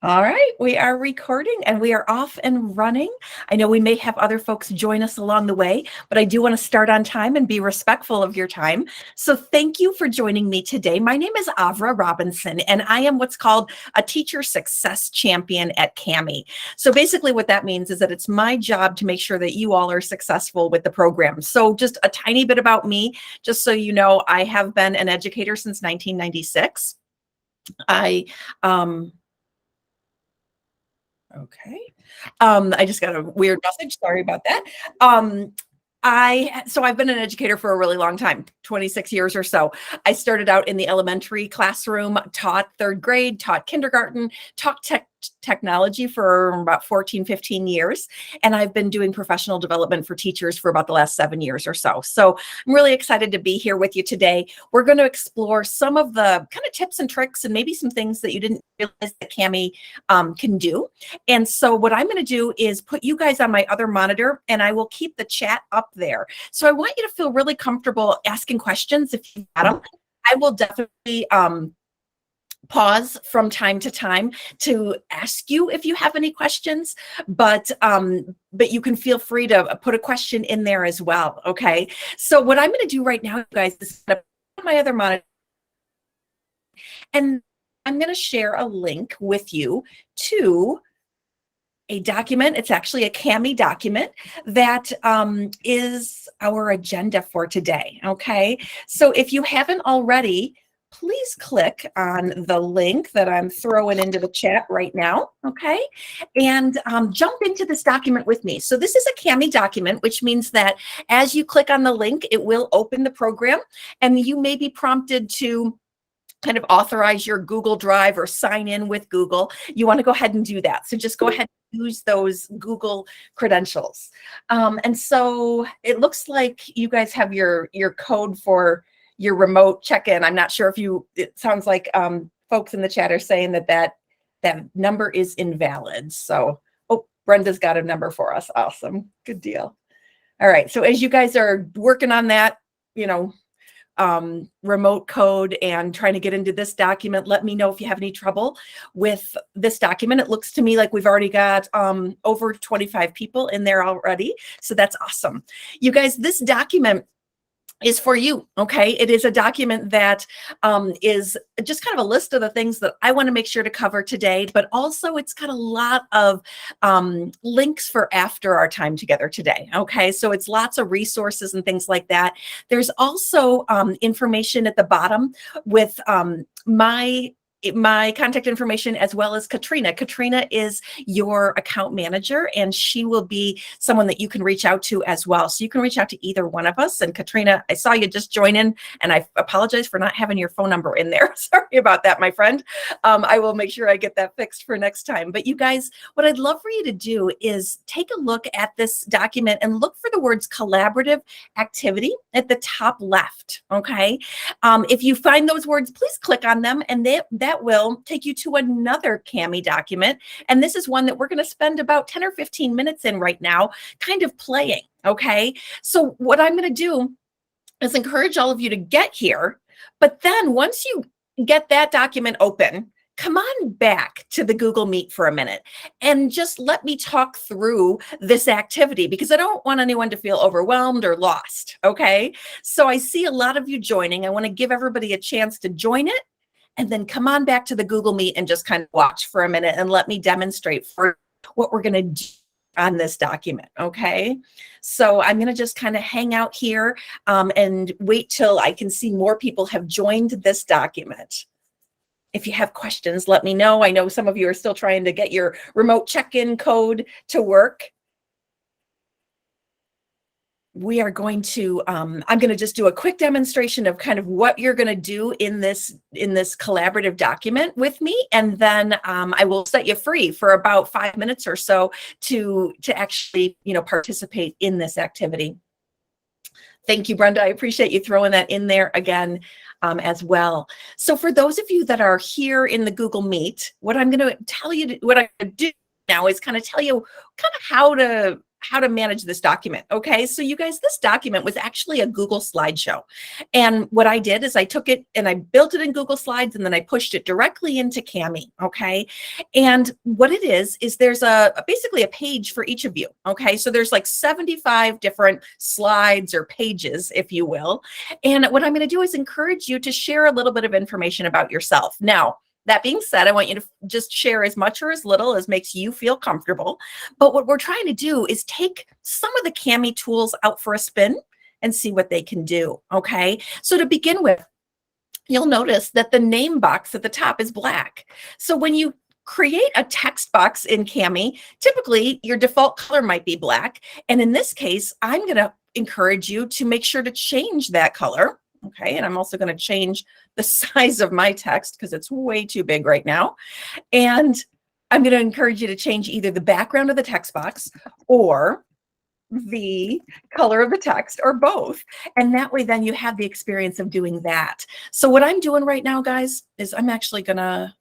All right, we are recording and we are off and running. I know we may have other folks join us along the way, but I do want to start on time and be respectful of your time. So thank you for joining me today. My name is Avra Robinson, and I am what's called a teacher success champion at CAMI. So basically what that means is that it's my job to make sure that you all are successful with the program. So just a tiny bit about me, just so you know, I have been an educator since 1996. I Okay. I just got a weird message. Sorry about that. I've been an educator for a really long time, 26 years or so. I started out in the elementary classroom, taught third grade, taught kindergarten, taught technology for about 14, 15 years. And I've been doing professional development for teachers for about the last 7 years or so. So I'm really excited to be here with you today. We're going to explore some of the kind of tips and tricks and maybe some things that you didn't realize that CAMI can do. And so what I'm going to do is put you guys on my other monitor, and I will keep the chat up there. So I want you to feel really comfortable asking questions if you've got them. I will definitely pause from time to time to ask you if you have any questions, but you can feel free to put a question in there as well. Okay. So what I'm going to do right now, you guys, is put my other monitor, and I'm going to share a link with you to a document. It's actually a CAMI document that is our agenda for today. Okay. So if you haven't already, please click on the link that I'm throwing into the chat right now, okay? And jump into this document with me. So this is a CAMI document, which means that as you click on the link, it will open the program, and you may be prompted to kind of authorize your Google Drive or sign in with Google. You want to go ahead and do that. So just go ahead and use those Google credentials. And so it looks like you guys have your code for your remote check-in. I'm not sure if it sounds like folks in the chat are saying that number is invalid. So, oh, Brenda's got a number for us. Awesome. Good deal. All right. So as you guys are working on that, remote code and trying to get into this document, let me know if you have any trouble with this document. It looks to me like we've already got over 25 people in there already. So that's awesome. You guys, this document is for you, okay? It is a document that is just kind of a list of the things that I want to make sure to cover today, but also it's got a lot of links for after our time together today, okay? So it's lots of resources and things like that. There's also information at the bottom with my contact information, as well as Katrina. Katrina is your account manager, and she will be someone that you can reach out to as well. So you can reach out to either one of us. And Katrina, I saw you just join in, and I apologize for not having your phone number in there. Sorry about that, my friend. I will make sure I get that fixed for next time. But you guys, what I'd love for you to do is take a look at this document and look for the words collaborative activity at the top left, okay? If you find those words, please click on them, and that will take you to another CAMI document. And this is one that we're going to spend about 10 or 15 minutes in right now, kind of playing, okay? So what I'm going to do is encourage all of you to get here, but then once you get that document open, come on back to the Google Meet for a minute and just let me talk through this activity, because I don't want anyone to feel overwhelmed or lost, okay? So I see a lot of you joining. I want to give everybody a chance to join it, and then come on back to the Google Meet and just kind of watch for a minute and let me demonstrate for what we're going to do on this document, okay? So I'm going to just kind of hang out here and wait till I can see more people have joined this document. If you have questions, let me know. I know some of you are still trying to get your remote check-in code to work. We are going to, I'm going to just do a quick demonstration of kind of what you're going to do in this collaborative document with me. And then I will set you free for about 5 minutes or so to actually, participate in this activity. Thank you, Brenda. I appreciate you throwing that in there again as well. So for those of you that are here in the Google Meet, what I'm going to tell you, what I'm going to do now is kind of tell you kind of how to how to manage this document. Okay, so you guys, this document was actually a Google slideshow. And what I did is I took it and I built it in Google Slides, and then I pushed it directly into Kami. Okay, and what it is there's basically a page for each of you. Okay, so there's like 75 different slides or pages, if you will. And what I'm going to do is encourage you to share a little bit of information about yourself. Now, that being said, I want you to just share as much or as little as makes you feel comfortable. But what we're trying to do is take some of the Kami tools out for a spin and see what they can do. Okay. So to begin with, you'll notice that the name box at the top is black. So when you create a text box in Kami, typically your default color might be black. And in this case, I'm going to encourage you to make sure to change that color. Okay, and I'm also going to change the size of my text because it's way too big right now. And I'm going to encourage you to change either the background of the text box or the color of the text, or both. And that way then you have the experience of doing that. So what I'm doing right now, guys, is I'm gonna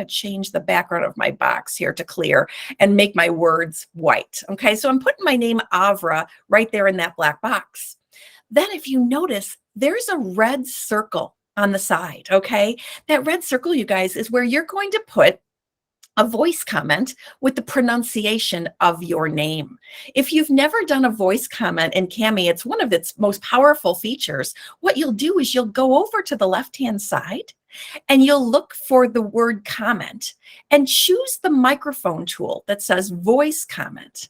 change the background of my box here to clear and make my words white. Okay, so I'm putting my name Avra right there in that black box. Then if you notice, there's a red circle on the side. Okay, that red circle, you guys, is where you're going to put a voice comment with the pronunciation of your name. If you've never done a voice comment in Kami, it's one of its most powerful features. What you'll do is you'll go over to the left-hand side and you'll look for the word comment and choose the microphone tool that says voice comment.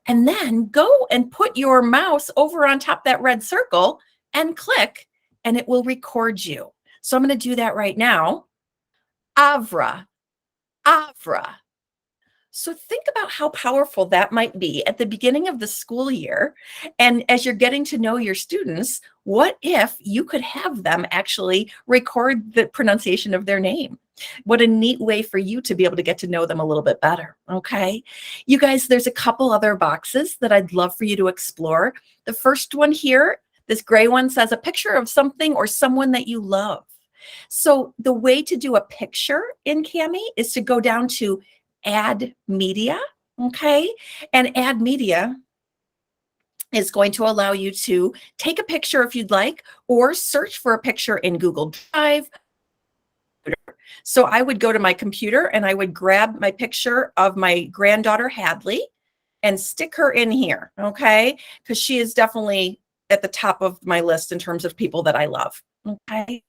And then go and put your mouse over on top of that red circle and click, and it will record you. So I'm going to do that right now. Avra. Avra. So think about how powerful that might be at the beginning of the school year. And as you're getting to know your students, what if you could have them actually record the pronunciation of their name? What a neat way for you to be able to get to know them a little bit better. Okay. You guys, there's a couple other boxes that I'd love for you to explore. The first one here, this gray one, says a picture of something or someone that you love. So the way to do a picture in Kami is to go down to Add Media, okay? And Add Media is going to allow you to take a picture if you'd like, or search for a picture in Google Drive. So I would go to my computer and I would grab my picture of my granddaughter, Hadley, and stick her in here, okay? Because she is definitely at the top of my list in terms of people that I love, okay?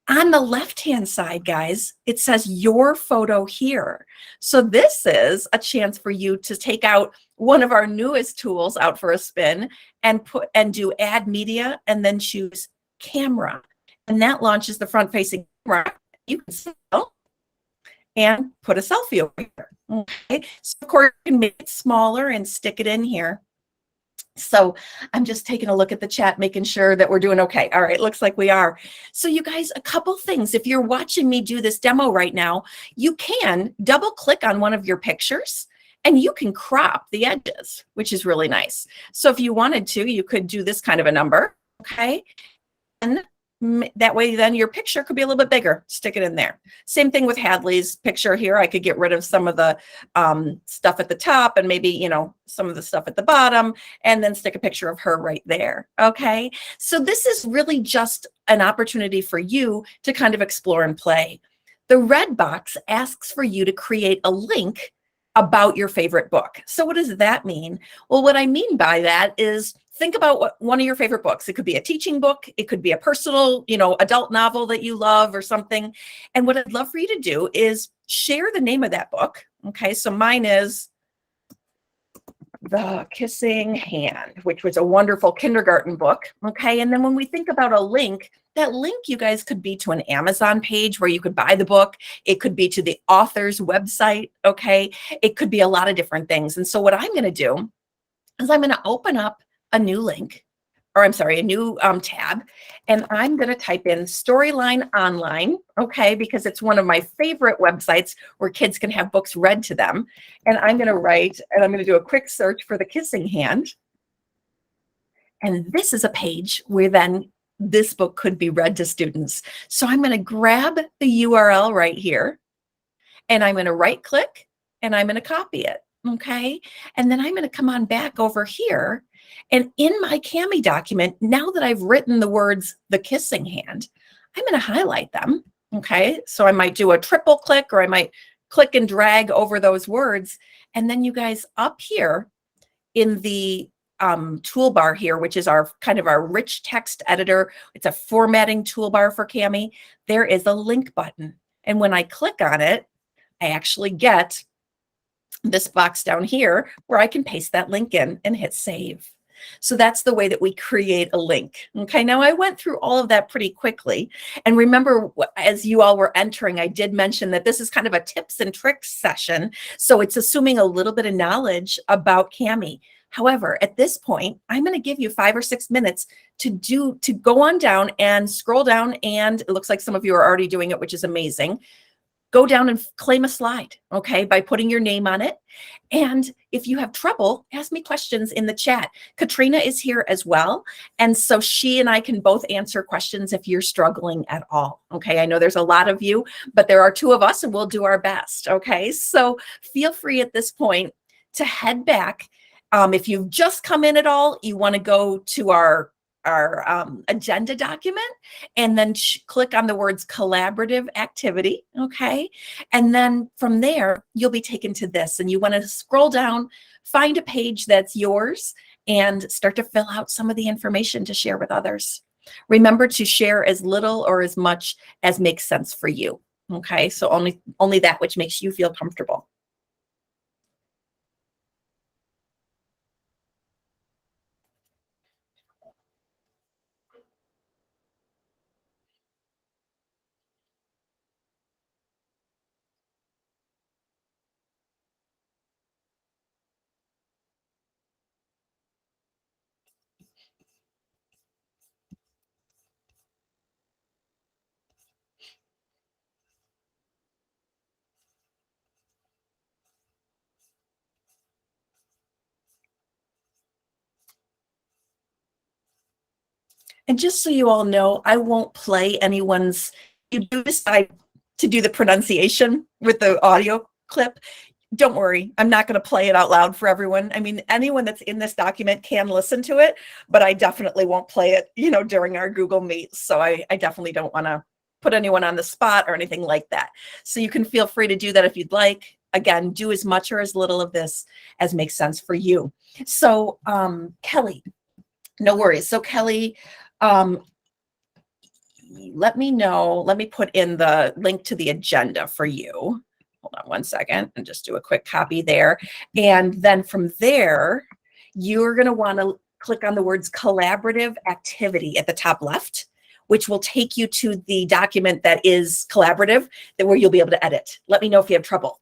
On the left-hand side, guys, it says your photo here. So this is a chance for you to take out one of our newest tools out for a spin and do Add Media and then choose Camera. And that launches the front-facing camera. You can see and put a selfie over here. Okay. So of course you can make it smaller and stick it in here. So I'm just taking a look at the chat, making sure that we're doing okay. All right, looks like we are. So you guys, a couple things. If you're watching me do this demo right now, you can double click on one of your pictures and you can crop the edges, which is really nice. So if you wanted to, you could do this kind of a number, okay? And that way then your picture could be a little bit bigger. Stick it in there. Same thing with Hadley's picture here. I could get rid of some of the stuff at the top and maybe, you know, some of the stuff at the bottom, and then stick a picture of her right there. Okay. So this is really just an opportunity for you to kind of explore and play. The red box asks for you to create a link about your favorite book. So what does that mean? Well, what I mean by that is, think about one of your favorite books. It could be a teaching book. It could be a personal, you know, adult novel that you love or something. And what I'd love for you to do is share the name of that book. Okay, so mine is The Kissing Hand, which was a wonderful kindergarten book. Okay, and then when we think about a link, that link, you guys, could be to an Amazon page where you could buy the book. It could be to the author's website. Okay, it could be a lot of different things. And so what I'm going to do is I'm going to open up a new link, or I'm sorry, a new tab, and I'm going to type in Storyline Online, okay, because it's one of my favorite websites where kids can have books read to them. And I'm going to write, and I'm going to do a quick search for The Kissing Hand. And this is a page where then this book could be read to students. So I'm going to grab the URL right here, and I'm going to right click, and I'm going to copy it. Okay. And then I'm going to come on back over here. And in my Cami document, now that I've written the words, the kissing hand, I'm going to highlight them. Okay. So I might do a triple click, or I might click and drag over those words. And then you guys up here in the toolbar here, which is our kind of our rich text editor, it's a formatting toolbar for Cami, there is a link button. And when I click on it, I actually get this box down here where I can paste that link in and hit save. So that's the way that we create a link. Okay, now I went through all of that pretty quickly. And remember, as you all were entering, I did mention that this is kind of a tips and tricks session. So it's assuming a little bit of knowledge about Cami. However, at this point, I'm going to give you 5 or 6 minutes to go on down and scroll down. And it looks like some of you are already doing it, which is amazing. Go down and claim a slide, okay, by putting your name on it. And if you have trouble, ask me questions in the chat. Katrina is here as well. And so she and I can both answer questions if you're struggling at all. Okay, I know there's a lot of you, but there are 2 of us and we'll do our best. Okay, so feel free at this point to head back. If you've just come in at all, you want to go to our agenda document and then click on the words collaborative activity. Okay. And then from there, you'll be taken to this, and you want to scroll down, find a page that's yours, and start to fill out some of the information to share with others. Remember to share as little or as much as makes sense for you. Okay. So only that which makes you feel comfortable. And just so you all know, I won't play anyone's, you do decide to do the pronunciation with the audio clip. Don't worry, I'm not going to play it out loud for everyone. I mean, anyone that's in this document can listen to it, but I definitely won't play it, during our Google Meets. So I definitely don't want to put anyone on the spot or anything like that. So you can feel free to do that if you'd like. Again, do as much or as little of this as makes sense for you. So Kelly, no worries. So Kelly, um, let me know. Let me put in the link to the agenda for you. Hold on one second and just do a quick copy there. And then from there, you're going to want to click on the words collaborative activity at the top left, which will take you to the document that is collaborative, that where you'll be able to edit. Let me know if you have trouble.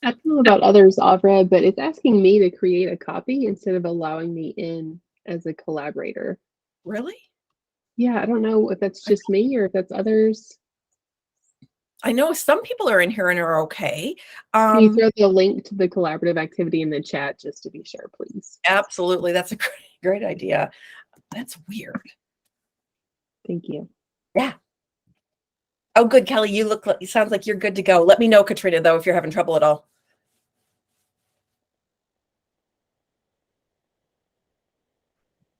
I don't know about others, Avra, but it's asking me to create a copy instead of allowing me in as a collaborator. Really? Yeah, I don't know if that's just me or if that's others. I know some people are in here and are okay. Can you throw the link to the collaborative activity in the chat just to be sure, please? Absolutely. That's a great idea. That's weird. Thank you. Yeah. Oh, good, Kelly. You sounds like you're good to go. Let me know, Katrina, though, if you're having trouble at all.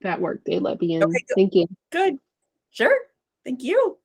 That worked. They let me in. Okay, good. Thank you. Good. Sure. Thank you.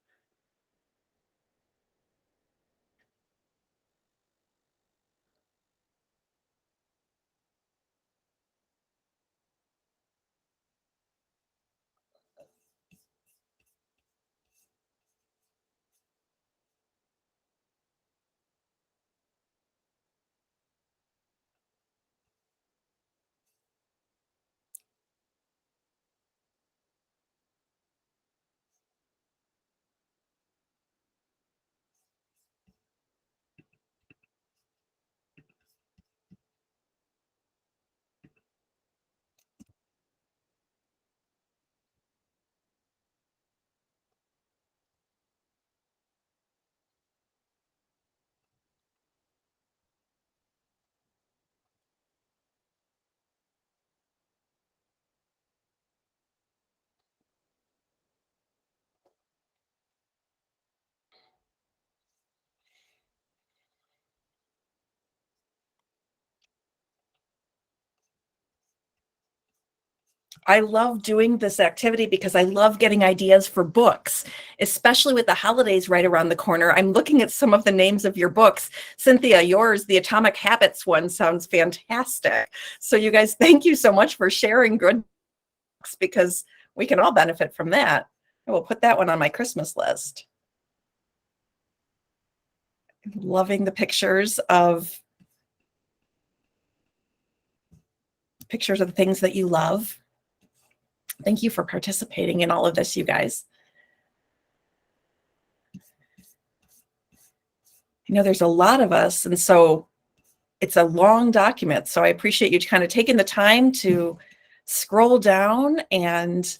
I love doing this activity because I love getting ideas for books, especially with the holidays right around the corner. I'm looking at some of the names of your books. Cynthia, yours, the Atomic Habits one sounds fantastic. So you guys, thank you so much for sharing good books, because we can all benefit from that. I will put that one on my Christmas list. Loving the pictures of the things that you love. Thank you for participating in all of this, you guys. I know there's a lot of us, and so it's a long document. So I appreciate you kind of taking the time to scroll down and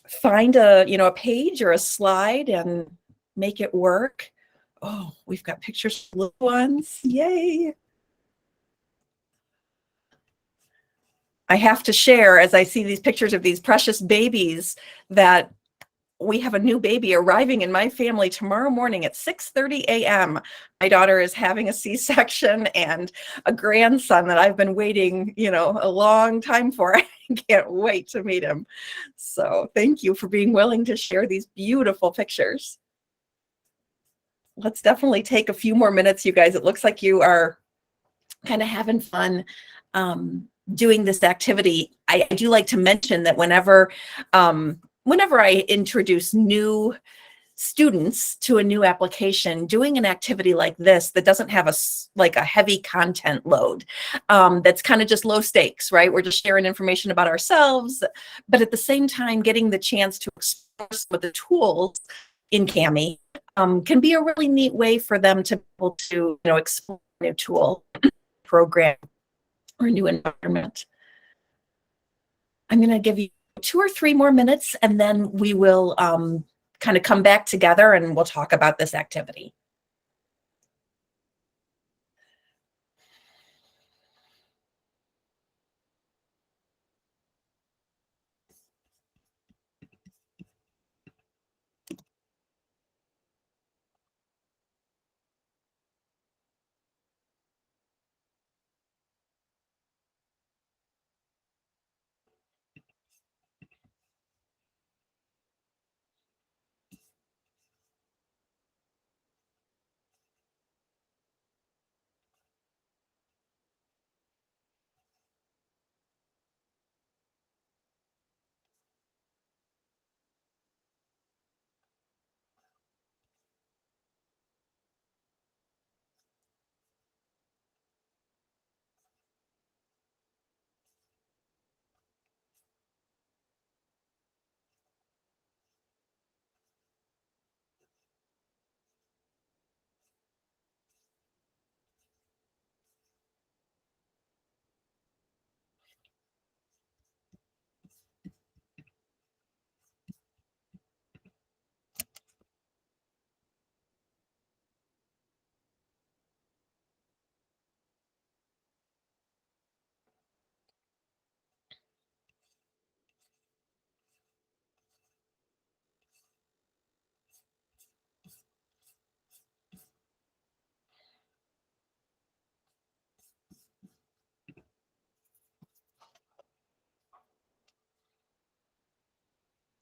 find a, a page or a slide and make it work. Oh, we've got pictures of little ones. Yay. I have to share, as I see these pictures of these precious babies, that we have a new baby arriving in my family tomorrow morning at 6:30 a.m. My daughter is having a C-section and a grandson that I've been waiting, a long time for. I can't wait to meet him. So thank you for being willing to share these beautiful pictures. Let's definitely take a few more minutes, you guys. It looks like you are kind of having fun doing this activity. I do like to mention that whenever I introduce new students to a new application, doing an activity like this that doesn't have a heavy content load, that's kind of just low stakes, right? We're just sharing information about ourselves, but at the same time, getting the chance to explore some of the tools in Kami can be a really neat way for them to be able to, explore a new tool, program, or a new environment. I'm going to give you 2 or 3 more minutes, and then we will kind of come back together and we'll talk about this activity.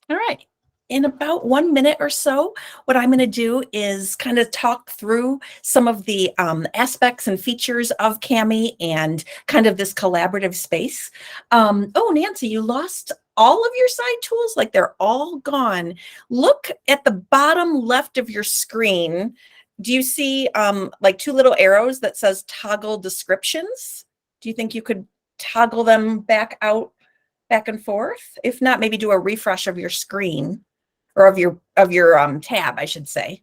All right. In about 1 minute or so, what I'm going to do is kind of talk through some of the aspects and features of Kami and kind of this collaborative space. Oh, Nancy, you lost all of your side tools? Like they're all gone. Look at the bottom left of your screen. Do you see like 2 little arrows that says toggle descriptions? Do you think you could toggle them back and forth? If not, maybe do a refresh of your screen, or of your tab, I should say.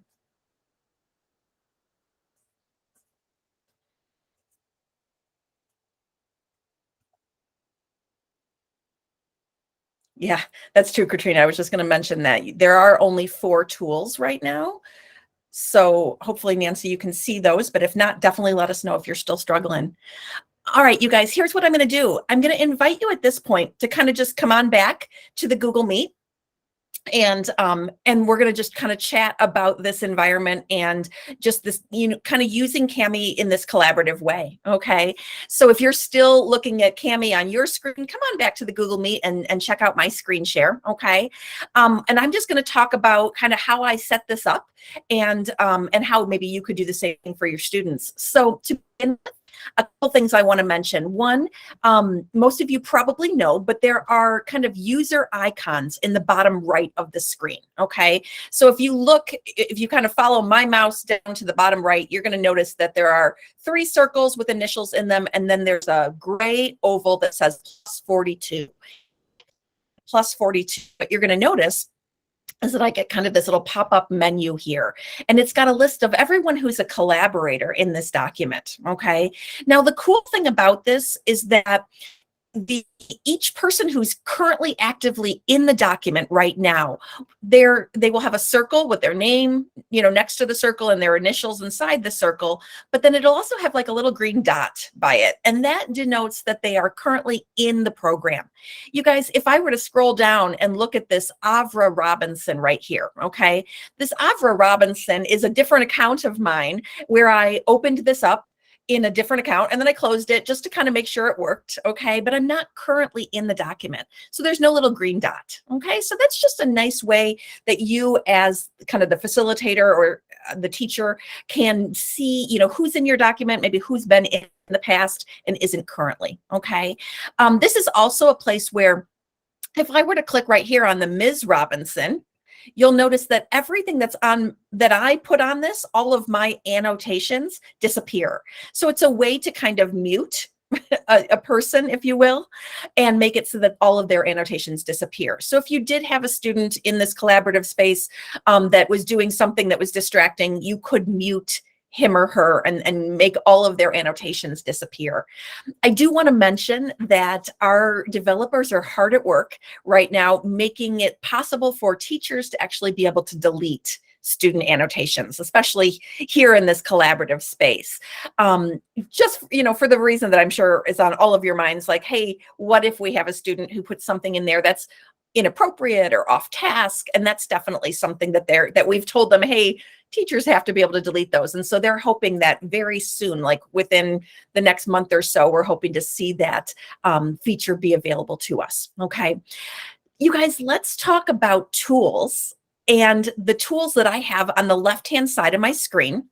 Yeah, that's true, Katrina. I was just going to mention that there are only 4 tools right now. So hopefully, Nancy, you can see those, but if not, definitely let us know if you're still struggling. All right, you guys, here's what I'm going to do. I'm going to invite you at this point to kind of just come on back to the Google Meet. And we're going to just kind of chat about this environment and just this, kind of using Kami in this collaborative way. Okay, so if you're still looking at Kami on your screen, come on back to the Google Meet and check out my screen share. Okay, and I'm just going to talk about kind of how I set this up and how maybe you could do the same thing for your students. So to begin with, a couple things I want to mention. One, most of you probably know, but there are kind of user icons in the bottom right of the screen. Okay, so if you kind of follow my mouse down to the bottom right, you're going to notice that there are 3 circles with initials in them, and then there's a gray oval that says plus 42. Plus 42. But you're going to notice is that I get kind of this little pop-up menu here, and it's got a list of everyone who's a collaborator in this document. Okay, now the cool thing about this is that each person who's currently actively in the document right now, they will have a circle with their name, next to the circle, and their initials inside the circle, but then it'll also have like a little green dot by it, and that denotes that they are currently in the program. You guys, if I were to scroll down and look at this Avra Robinson right here, okay, this Avra Robinson is a different account of mine where I opened this up in a different account, and then I closed it just to kind of make sure it worked. Okay, but I'm not currently in the document, so there's no little green dot. Okay, so that's just a nice way that you, as kind of the facilitator or the teacher, can see who's in your document, maybe who's been in the past and isn't currently. Okay, this is also a place where if I were to click right here on the Ms. Robinson, you'll notice that everything that I put on this, all of my annotations disappear. So it's a way to kind of mute a person, if you will, and make it so that all of their annotations disappear. So if you did have a student in this collaborative space that was doing something that was distracting, you could mute him or her and make all of their annotations disappear. I do want to mention that our developers are hard at work right now, making it possible for teachers to actually be able to delete student annotations, especially here in this collaborative space. Just, for the reason that I'm sure is on all of your minds, like, hey, what if we have a student who puts something in there that's inappropriate or off task? And that's definitely something that we've told them, hey, teachers have to be able to delete those. And so they're hoping that very soon, like within the next month or so, we're hoping to see that feature be available to us. Okay, you guys, let's talk about tools and the tools that I have on the left-hand side of my screen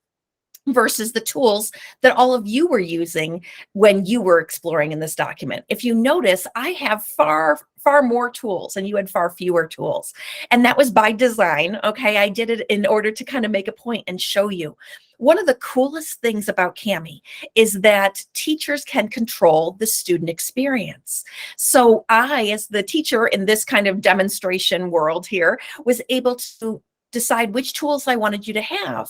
versus the tools that all of you were using when you were exploring in this document. If you notice, I have far more tools and you had far fewer tools. And that was by design. Okay, I did it in order to kind of make a point and show you. One of the coolest things about Kami is that teachers can control the student experience. So I, as the teacher in this kind of demonstration world here, was able to decide which tools I wanted you to have.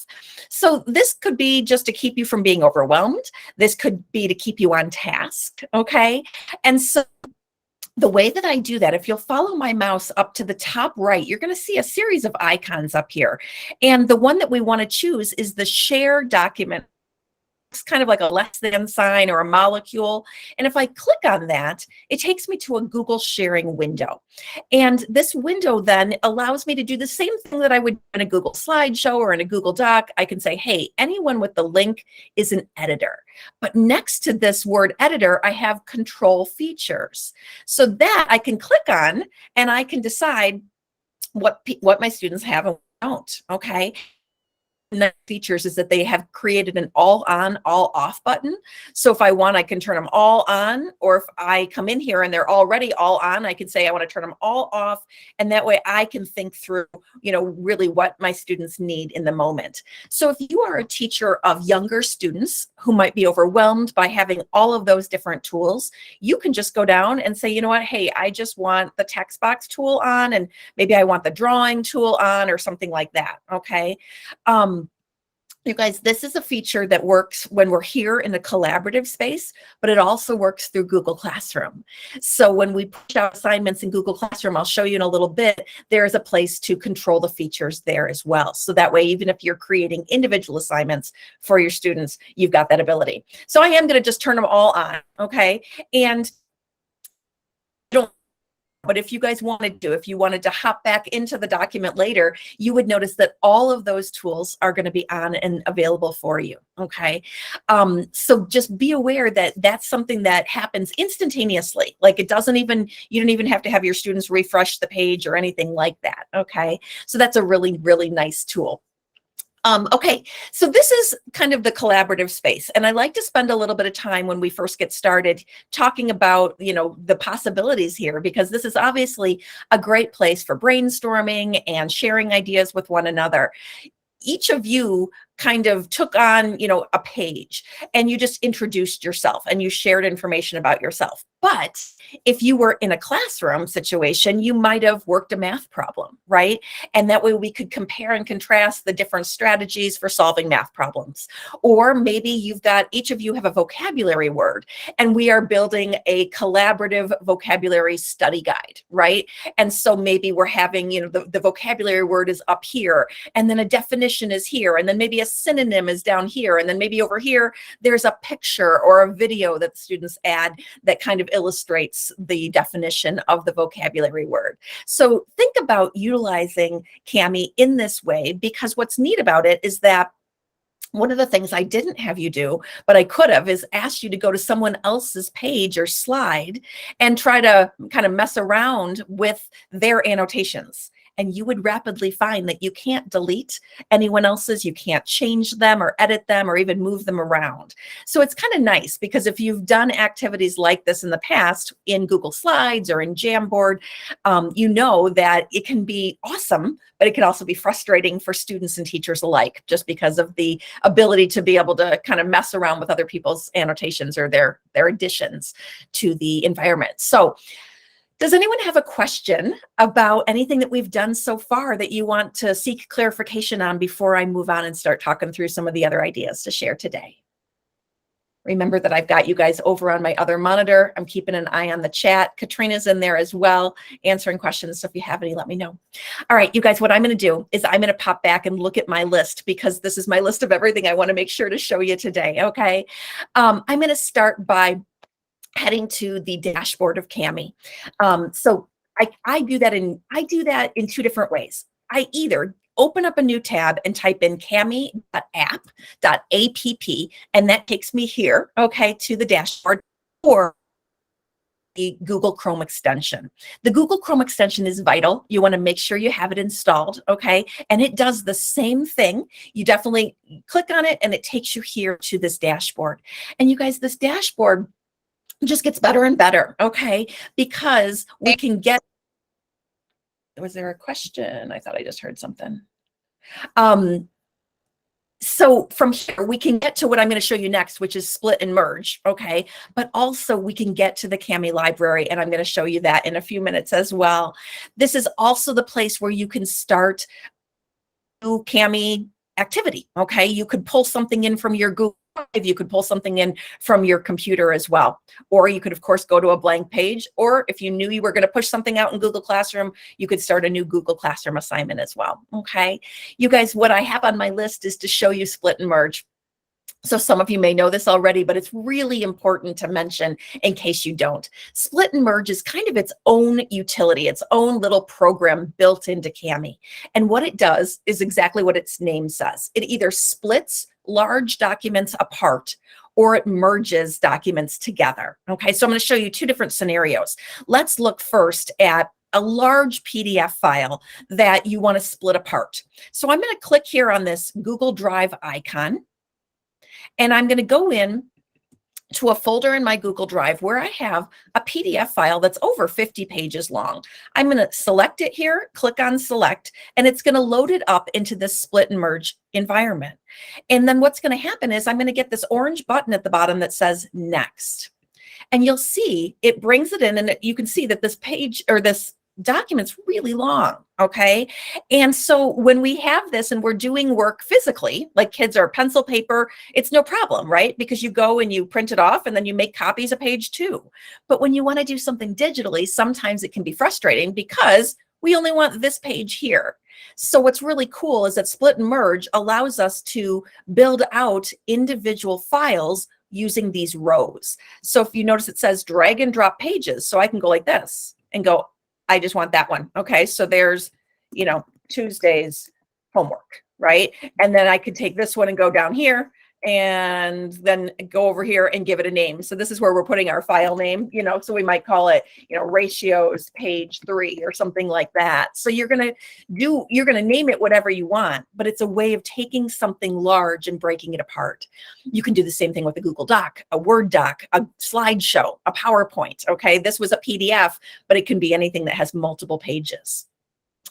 So this could be just to keep you from being overwhelmed. This could be to keep you on task, okay? And so the way that I do that, if you'll follow my mouse up to the top right, you're going to see a series of icons up here. And the one that we want to choose is the share document. It's kind of like a less than sign or a molecule. And if I click on that, it takes me to a Google sharing window. And this window then allows me to do the same thing that I would in a Google slideshow or in a Google Doc. I can say, hey, anyone with the link is an editor. But next to this word editor, I have control features. So that I can click on and I can decide what my students have and don't. Okay. Features is that they have created an all on, all off button. So if I want, I can turn them all on, or if I come in here and they're already all on, I can say I want to turn them all off. And that way I can think through, really what my students need in the moment. So if you are a teacher of younger students who might be overwhelmed by having all of those different tools, you can just go down and say, you know what, hey, I just want the text box tool on, and maybe I want the drawing tool on or something like that. Okay. You guys, this is a feature that works when we're here in a collaborative space, but it also works through Google Classroom. So when we push out assignments in Google Classroom, I'll show you in a little bit, there's a place to control the features there as well. So that way, even if you're creating individual assignments for your students, you've got that ability. So I am going to just turn them all on, okay? And But if you guys wanted to, if you wanted to hop back into the document later, you would notice that all of those tools are going to be on and available for you. Okay. So just be aware that that's something that happens instantaneously. Like it doesn't even, you don't even have to have your students refresh the page or anything like that. Okay. So that's a really, really nice tool. Okay, so this is kind of the collaborative space, and I like to spend a little bit of time when we first get started talking about, you know, the possibilities here, because this is obviously a great place for brainstorming and sharing ideas with one another. Each of you kind of took on, you know, a page and you just introduced yourself and you shared information about yourself. But if you were in a classroom situation, you might have worked a math problem, right? And that way we could compare and contrast the different strategies for solving math problems. Or maybe you've got, each of you have a vocabulary word, and we are building a collaborative vocabulary study guide, right? And so maybe we're having, you know, the vocabulary word is up here, and then a definition is here, and then maybe a synonym is down here, and then maybe over here there's a picture or a video that the students add that kind of illustrates the definition of the vocabulary word. So think about utilizing Kami in this way, because what's neat about it is that one of the things I didn't have you do, but I could have, is asked you to go to someone else's page or slide and try to kind of mess around with their annotations. And you would rapidly find that you can't delete anyone else's, you can't change them or edit them or even move them around. So it's kind of nice, because if you've done activities like this in the past in Google Slides or in Jamboard, you know that it can be awesome, but it can also be frustrating for students and teachers alike, just because of the ability to be able to kind of mess around with other people's annotations or their additions to the environment. So does anyone have a question about anything that we've done so far that you want to seek clarification on before I move on and start talking through some of the other ideas to share today? Remember that I've got you guys over on my other monitor. I'm keeping an eye on the chat. Katrina's in there as well, answering questions. So if you have any, let me know. All right, you guys, what I'm going to do is I'm going to pop back and look at my list, because this is my list of everything I want to make sure to show you today. Okay. I'm going to start by heading to the dashboard of Kami. So I do that in two different ways. I either open up a new tab and type in kami.app.app, and that takes me here, okay, to the dashboard, or the Google Chrome extension. The Google Chrome extension is vital. You want to make sure you have it installed, okay? And it does the same thing. You definitely click on it and it takes you here to this dashboard. And you guys, this dashboard just gets better and better, okay? Because we can get, was there a question? I thought I just heard something. So from here, we can get to what I'm going to show you next, which is split and merge, okay? But also we can get to the Kami library, and I'm going to show you that in a few minutes as well. This is also the place where you can start new Kami activity, okay? You could pull something in from your Google Drive, you could pull something in from your computer as well. Or you could, of course, go to a blank page. Or if you knew you were going to push something out in Google Classroom, you could start a new Google Classroom assignment as well, okay? You guys, what I have on my list is to show you split and merge. So some of you may know this already, but it's really important to mention in case you don't. Split and merge is kind of its own utility, its own little program built into Kami. And what it does is exactly what its name says. It either splits large documents apart, or it merges documents together. Okay, so I'm going to show you two different scenarios. Let's look first at a large PDF file that you want to split apart. So I'm going to click here on this Google Drive icon. And I'm going to go in to a folder in my Google Drive where I have a PDF file that's over 50 pages long. I'm going to select it here, click on select, and it's going to load it up into this split and merge environment. And then what's going to happen is I'm going to get this orange button at the bottom that says next. And you'll see it brings it in, and you can see that this page or this document's really long, okay? And so when we have this and we're doing work physically, like kids are pencil paper, it's no problem, right? Because you go and you print it off and then you make copies of page 2. But when you want to do something digitally, sometimes it can be frustrating because we only want this page here. So what's really cool is that split and merge allows us to build out individual files using these rows. So if you notice, it says drag and drop pages. So I can go like this and go I just want that one. Okay. So there's, Tuesday's homework, right? And then I could take this one and go down here and then go over here and give it a name. So this is where we're putting our file name, so we might call it, ratios page 3 or something like that. So you're going to name it whatever you want, but it's a way of taking something large and breaking it apart. You can do the same thing with a Google Doc, a Word doc, a slideshow, a PowerPoint. Okay. This was a PDF, but it can be anything that has multiple pages.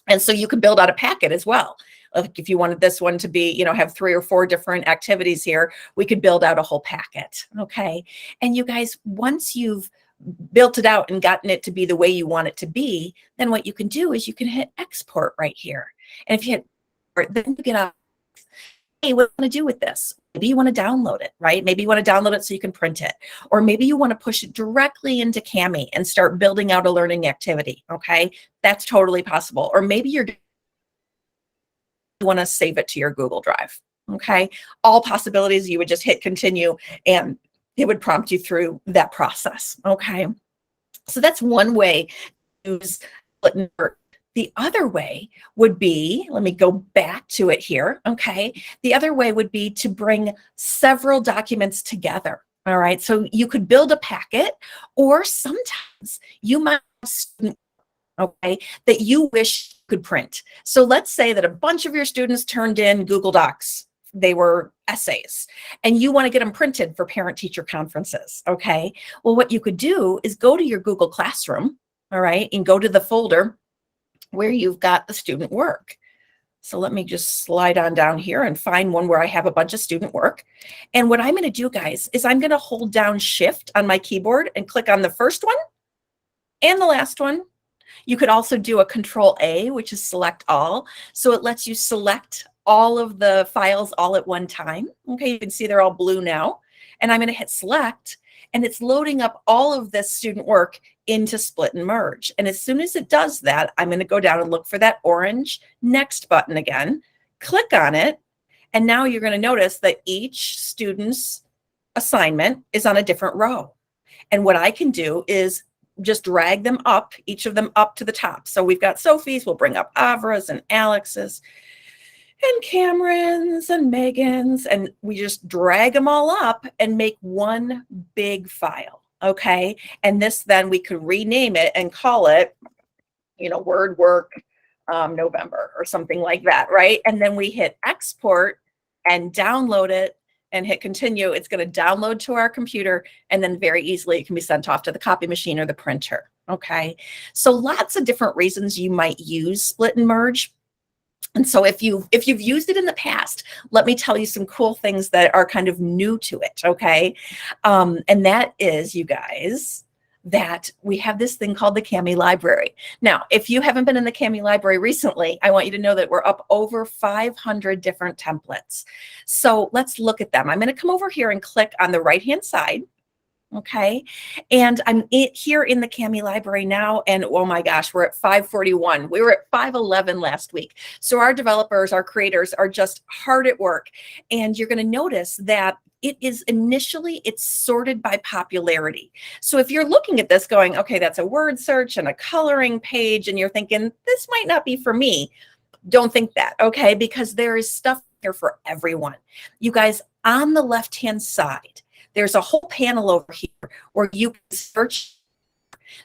And so you can build out a packet as well. Like if you wanted this one to be, have 3 or 4 different activities here, we could build out a whole packet. Okay. And you guys, once you've built it out and gotten it to be the way you want it to be, then what you can do is you can hit export right here. And if you hit export, then you get out, hey, what do you want to do with this? Maybe you want to download it, right? Maybe you want to download it so you can print it. Or maybe you want to push it directly into Kami and start building out a learning activity. Okay. That's totally possible. Or maybe you want to save it to your Google Drive. Okay. All possibilities. You would just hit continue and it would prompt you through that process. Okay. So that's one way to use Split Merge. The other way would be, let me go back to it here. Okay. The other way would be to bring several documents together. All right. So you could build a packet, or sometimes you might have student, okay, that you wish you could print. So let's say that a bunch of your students turned in Google Docs. They were essays and you want to get them printed for parent-teacher conferences. Okay. Well, what you could do is go to your Google Classroom. All right. And go to the folder where you've got the student work. So let me just slide on down here and find one where I have a bunch of student work. And what I'm going to do, guys, is I'm going to hold down Shift on my keyboard and click on the first one and the last one. You could also do a Control A, which is select all. So it lets you select all of the files all at one time. Okay, you can see they're all blue now. And I'm going to hit select, and it's loading up all of this student work into Split and Merge. And as soon as it does that, I'm going to go down and look for that orange next button again, click on it. And now you're going to notice that each student's assignment is on a different row. And what I can do is just drag them up, each of them up to the top. So we've got Sophie's, we'll bring up Avra's and Alex's and Cameron's and Megan's, and we just drag them all up and make one big file. Okay. And this, then we could rename it and call it, Word Work November or something like that. Right. And then we hit export and download it and hit continue. It's going to download to our computer, and then very easily it can be sent off to the copy machine or the printer. Okay. So lots of different reasons you might use Split and Merge. And so if you've used it in the past, let me tell you some cool things that are kind of new to it, okay? And that is, you guys, that we have this thing called the Kami Library. Now, if you haven't been in the Kami Library recently, I want you to know that we're up over 500 different templates. So let's look at them. I'm going to come over here and click on the right-hand side. Okay. And I'm here in the Kami Library now. And oh my gosh, we're at 541. We were at 511 last week. So our developers, our creators are just hard at work. And you're going to notice that it's sorted by popularity. So if you're looking at this going, okay, that's a word search and a coloring page, and you're thinking, this might not be for me. Don't think that, okay? Because there is stuff here for everyone. You guys, on the left-hand side, there's a whole panel over here where you can search.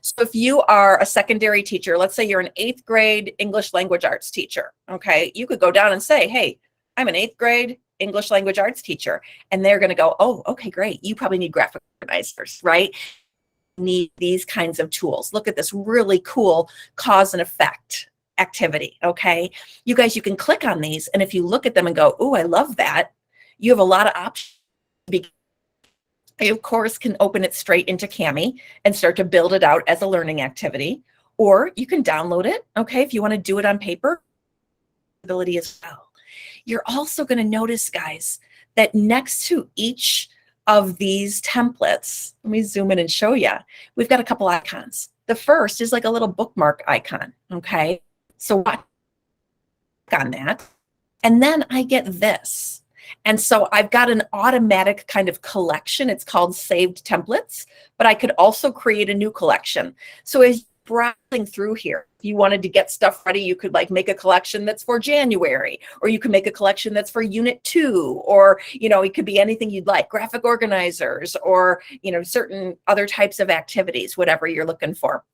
So if you are a secondary teacher, let's say you're an 8th grade English language arts teacher, okay, you could go down and say, hey, I'm an 8th grade English language arts teacher. And they're going to go, oh, okay, great. You probably need graphic organizers, right? Need these kinds of tools. Look at this really cool cause and effect activity, okay? You guys, you can click on these. And if you look at them and go, oh, I love that, you have a lot of options. You, of course, can open it straight into Kami and start to build it out as a learning activity, or you can download it. Okay, if you want to do it on paper, ability as well. You're also going to notice, guys, that next to each of these templates, let me zoom in and show you, we've got a couple icons. The first is like a little bookmark icon. Okay, so click on that, and then I get this. And so I've got an automatic kind of collection. It's called saved templates, but I could also create a new collection. So as you browsing through here, if you wanted to get stuff ready, you could like make a collection that's for January, or you could make a collection that's for Unit 2, or, it could be anything you'd like, graphic organizers, or, certain other types of activities, whatever you're looking for.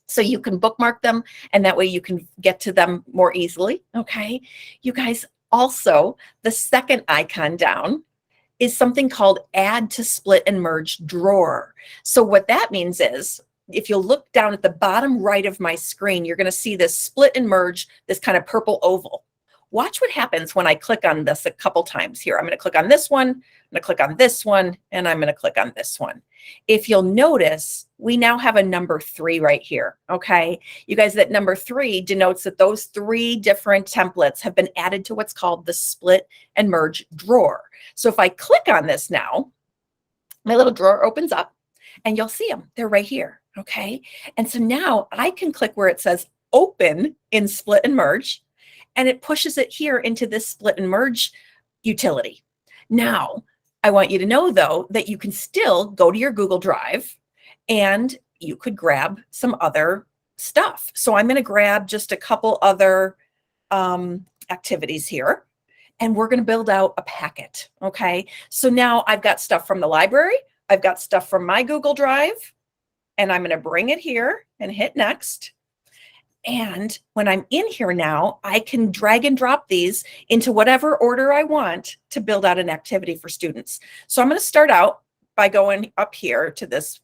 So you can bookmark them, and that way you can get to them more easily. Okay. You guys, also, the second icon down is something called Add to Split and Merge Drawer. So what that means is, if you'll look down at the bottom right of my screen, you're going to see this split and merge, this kind of purple oval. Watch what happens when I click on this a couple times here. I'm going to click on this one, I'm going to click on this one, and I'm going to click on this one. If you'll notice, we now have a number 3 right here. Okay, you guys, that number 3 denotes that those 3 different templates have been added to what's called the split and merge drawer. So if I click on this now, my little drawer opens up and you'll see them. They're right here. Okay, and so now I can click where it says open in split and merge, and it pushes it here into this split and merge utility. Now, I want you to know, though, that you can still go to your Google Drive and you could grab some other stuff. So I'm going to grab just a couple other activities here, and we're going to build out a packet. Okay, so now I've got stuff from the library, I've got stuff from my Google Drive, and I'm going to bring it here and hit next. And when I'm in here now, I can drag and drop these into whatever order I want to build out an activity for students. So I'm going to start out by going up here to this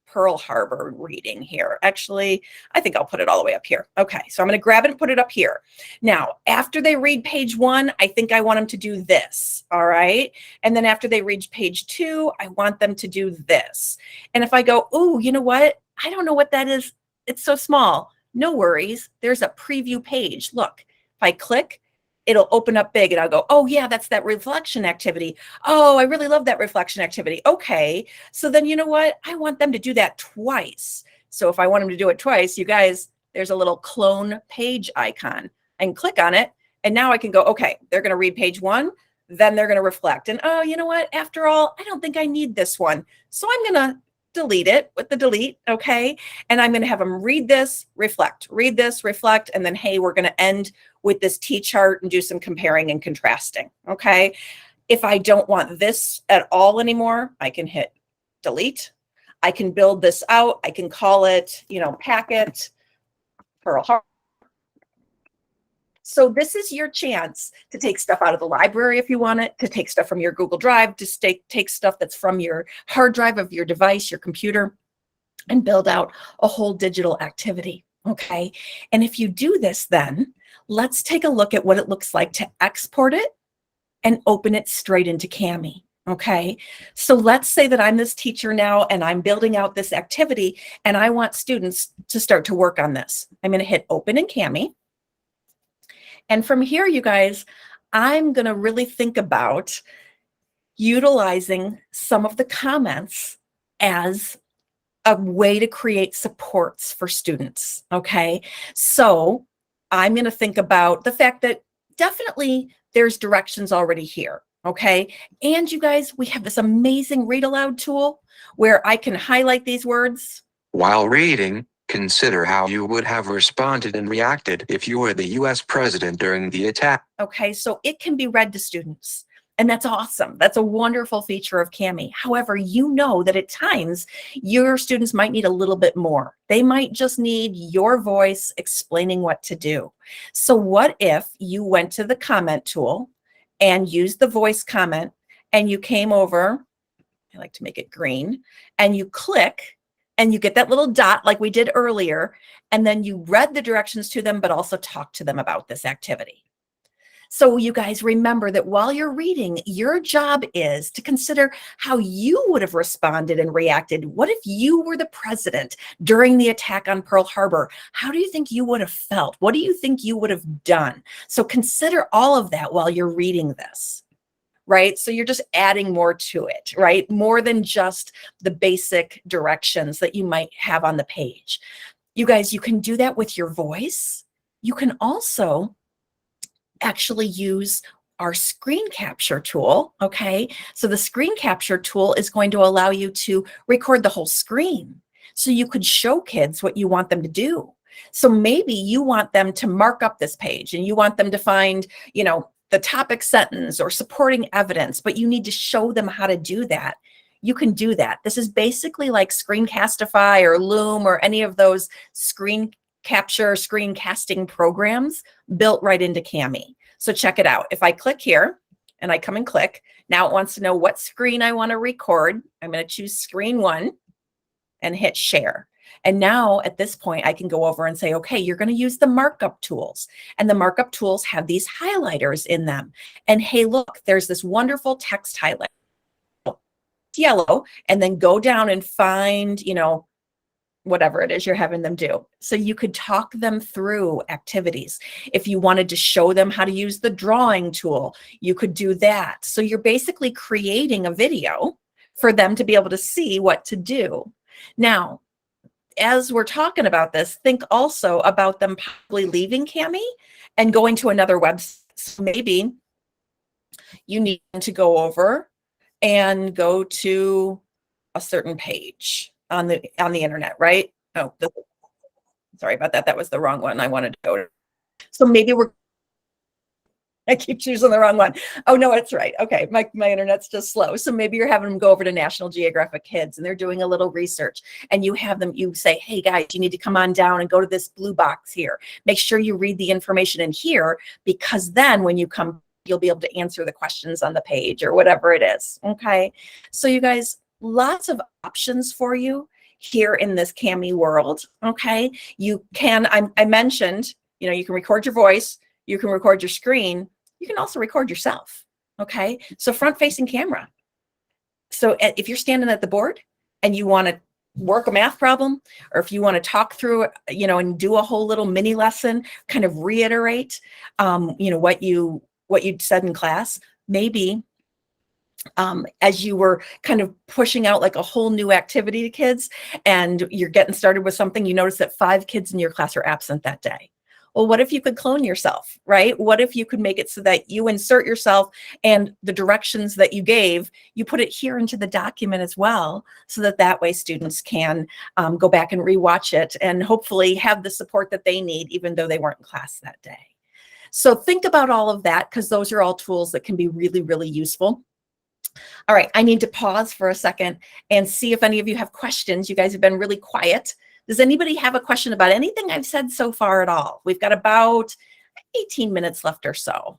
Pearl Harbor reading here. Actually, I think I'll put it all the way up here. Okay, so I'm going to grab it and put it up here. Now, after they read page 1, I think I want them to do this, all right? And then after they read page 2, I want them to do this. And if I go, ooh, you know what? I don't know what that is. It's so small. No worries. There's a preview page. Look, if I click, it'll open up big and I'll go, oh yeah, that's that reflection activity. Oh, I really love that reflection activity. Okay. So then you know what? I want them to do that twice. So if I want them to do it twice, you guys, there's a little clone page icon. I can click on it and now I can go, okay, they're going to read page 1, then they're going to reflect. And oh, you know what? After all, I don't think I need this one. So I'm going to delete it with the delete, okay? And I'm going to have them read this, reflect, and then, hey, we're going to end with this T-chart and do some comparing and contrasting, okay? If I don't want this at all anymore, I can hit delete. I can build this out. I can call it, packet Pearl Harbor. So this is your chance to take stuff out of the library if you want it, to take stuff from your Google Drive, to take stuff that's from your hard drive of your device, your computer, and build out a whole digital activity, okay? And if you do this then, let's take a look at what it looks like to export it and open it straight into Kami, okay? So let's say that I'm this teacher now and I'm building out this activity and I want students to start to work on this. I'm gonna hit open in Kami. And from here, you guys, I'm going to really think about utilizing some of the comments as a way to create supports for students, okay? So I'm going to think about the fact that definitely there's directions already here, okay? And you guys, we have this amazing read aloud tool where I can highlight these words. While reading, consider how you would have responded and reacted if you were the US president during the attack. Okay, so it can be read to students. And that's awesome. That's a wonderful feature of Kami. However, you know that at times your students might need a little bit more. They might just need your voice explaining what to do. So what if you went to the comment tool and used the voice comment and you came over, I like to make it green, and you click and you get that little dot like we did earlier, and then you read the directions to them, but also talk to them about this activity. So you guys remember that while you're reading, your job is to consider how you would have responded and reacted. What if you were the president during the attack on Pearl Harbor? How do you think you would have felt? What do you think you would have done? So consider all of that while you're reading this, right? So you're just adding more to it, right? More than just the basic directions that you might have on the page. You guys, you can do that with your voice. You can also actually use our screen capture tool, okay? So the screen capture tool is going to allow you to record the whole screen. So you could show kids what you want them to do. So maybe you want them to mark up this page and you want them to find, the topic sentence or supporting evidence, but you need to show them how to do that. You can do that. This is basically like Screencastify or Loom or any of those screen capture, screencasting programs built right into Kami. So check it out. If I click here and I come and click, now it wants to know what screen I want to record. I'm going to choose screen 1 and hit share. And now at this point, I can go over and say, okay, you're going to use the markup tools. And the markup tools have these highlighters in them. And hey, look, there's this wonderful text highlight, yellow, and then go down and find, whatever it is you're having them do. So you could talk them through activities. If you wanted to show them how to use the drawing tool, you could do that. So you're basically creating a video for them to be able to see what to do. Now, as we're talking about this, think also about them probably leaving Kami and going to another website. So maybe you need them to go over and go to a certain page on the internet, right? Oh, sorry about that. That was the wrong one I wanted to go to. So maybe I keep choosing the wrong one. Oh, no, it's right. Okay, my internet's just slow. So maybe you're having them go over to National Geographic Kids and they're doing a little research and you say, hey guys, you need to come on down and go to this blue box here. Make sure you read the information in here, because then when you come, you'll be able to answer the questions on the page or whatever it is. Okay, so you guys, lots of options for you here in this Kami world. Okay, you can, I mentioned, you can record your voice, you can record your screen, you can also record yourself. Okay, so front facing camera. So if you're standing at the board and you want to work a math problem, or if you want to talk through it, and do a whole little mini lesson, kind of reiterate, what you'd said in class, maybe as you were kind of pushing out like a whole new activity to kids and you're getting started with something, you notice that 5 kids in your class are absent that day. Well, what if you could clone yourself, right? What if you could make it so that you insert yourself and the directions that you gave, you put it here into the document as well, so that way students can go back and rewatch it and hopefully have the support that they need, even though they weren't in class that day. So think about all of that, because those are all tools that can be really, really useful. All right, I need to pause for a second and see if any of you have questions. You guys have been really quiet. Does anybody have a question about anything I've said so far at all? We've got about 18 minutes left or so.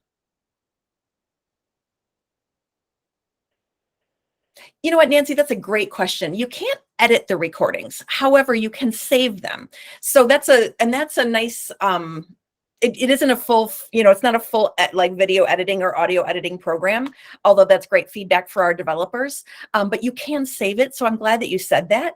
You know what, Nancy, that's a great question. You can't edit the recordings. However, you can save them. So that's a nice, it isn't a full, it's not a full like video editing or audio editing program, although that's great feedback for our developers, but you can save it. So I'm glad that you said that.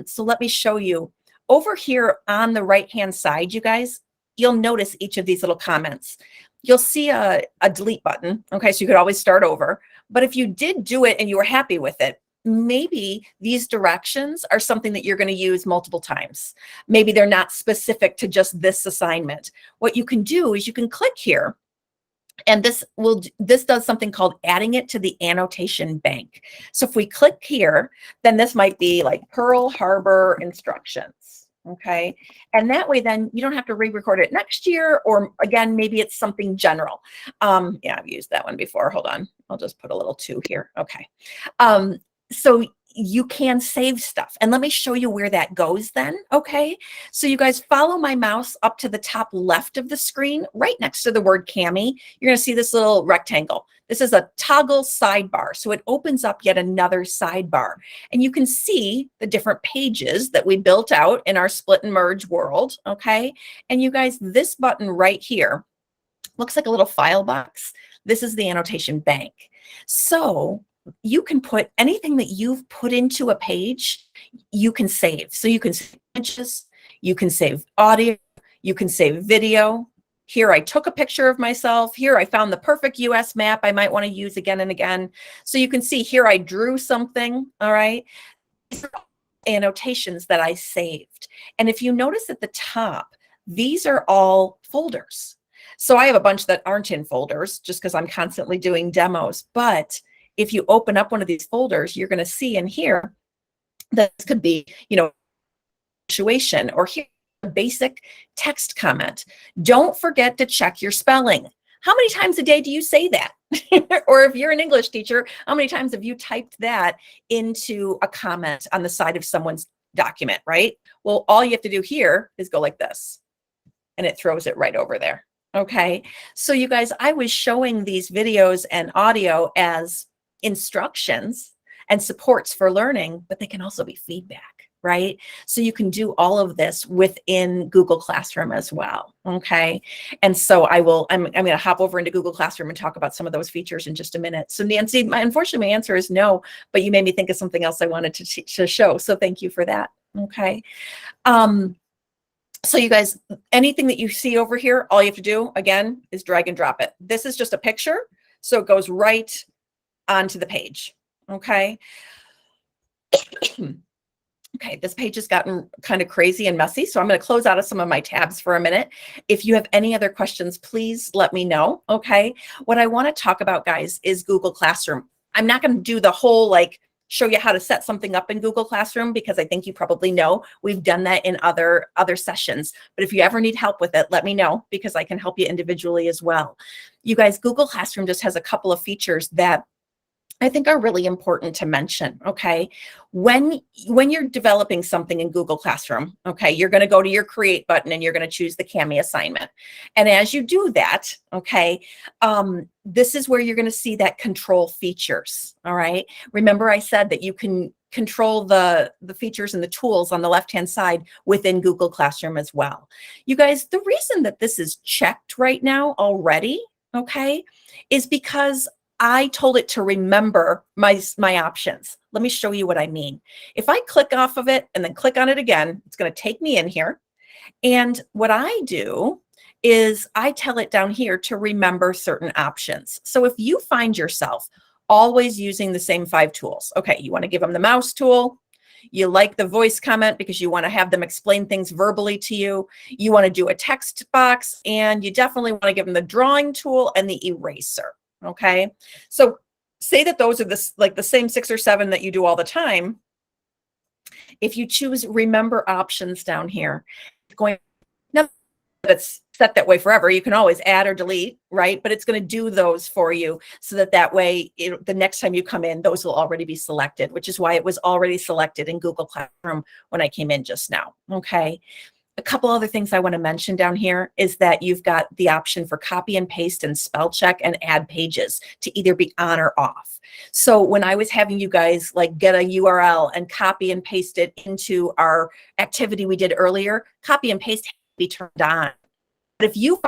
So let me show you over here on the right-hand side, you guys, you'll notice each of these little comments. You'll see a delete button. Okay, so you could always start over, but if you did do it and you were happy with it, maybe these directions are something that you're going to use multiple times. Maybe they're not specific to just this assignment. What you can do is you can click here, and this does something called adding it to the annotation bank. So if we click here, then this might be like Pearl Harbor instructions. Okay, and that way then you don't have to re-record it next year, or again, maybe it's something general. Yeah, I've used that one before. Hold on, I'll just put a little 2 here. Okay. So you can save stuff, and let me show you where that goes then. Okay, so you guys follow my mouse up to the top left of the screen, right next to the word Kami. You're going to see this little rectangle. This is a toggle sidebar, so it opens up yet another sidebar, and you can see the different pages that we built out in our split and merge world. Okay, and you guys, this button right here looks like a little file box. This is the annotation bank. So you can put anything that you've put into a page, you can save. So you can save images, you can save audio, you can save video. Here I took a picture of myself. Here I found the perfect US map I might want to use again and again. So you can see here I drew something, all right? These are annotations that I saved. And if you notice at the top, these are all folders. So I have a bunch that aren't in folders just because I'm constantly doing demos, but if you open up one of these folders, you're going to see in here that this could be, punctuation, or here a basic text comment. Don't forget to check your spelling. How many times a day do you say that? Or if you're an English teacher, how many times have you typed that into a comment on the side of someone's document, right? Well, all you have to do here is go like this, and it throws it right over there. Okay. So you guys, I was showing these videos and audio as instructions and supports for learning, but they can also be feedback, right? So you can do all of this within Google Classroom as well. Okay. And so I'm going to hop over into Google Classroom and talk about some of those features in just a minute. So Nancy, unfortunately, my answer is no, but you made me think of something else I wanted to show. So thank you for that. Okay. So you guys, anything that you see over here, all you have to do, again, is drag and drop it. This is just a picture, so it goes right onto the page, okay? Okay, this page has gotten kind of crazy and messy, so I'm going to close out of some of my tabs for a minute. If you have any other questions, please let me know, okay? What I want to talk about, guys, is Google Classroom. I'm not going to do the whole, show you how to set something up in Google Classroom, because I think you probably know we've done that in other sessions. But if you ever need help with it, let me know, because I can help you individually as well. You guys, Google Classroom just has a couple of features that I think are really important to mention, okay? When you're developing something in Google Classroom, okay, you're going to go to your Create button and you're going to choose the Kami assignment. And as you do that, okay, this is where you're going to see that control features, all right? Remember I said that you can control the features and the tools on the left-hand side within Google Classroom as well. You guys, the reason that this is checked right now already, okay, is because I told it to remember my options. Let me show you what I mean. If I click off of it and then click on it again, it's going to take me in here. And what I do is I tell it down here to remember certain options. So if you find yourself always using the same 5 tools, okay, you want to give them the mouse tool, you like the voice comment because you want to have them explain things verbally to you, you want to do a text box, and you definitely want to give them the drawing tool and the eraser. Okay, so say that those are the same 6 or 7 that you do all the time. If you choose remember options down here, now it's set that way forever. You can always add or delete, right? But it's going to do those for you so that way the next time you come in, those will already be selected, which is why it was already selected in Google Classroom when I came in just now. Okay. A couple other things I want to mention down here is that you've got the option for copy and paste and spell check and add pages to either be on or off. So when I was having you guys get a URL and copy and paste it into our activity we did earlier, copy and paste be turned on. But if you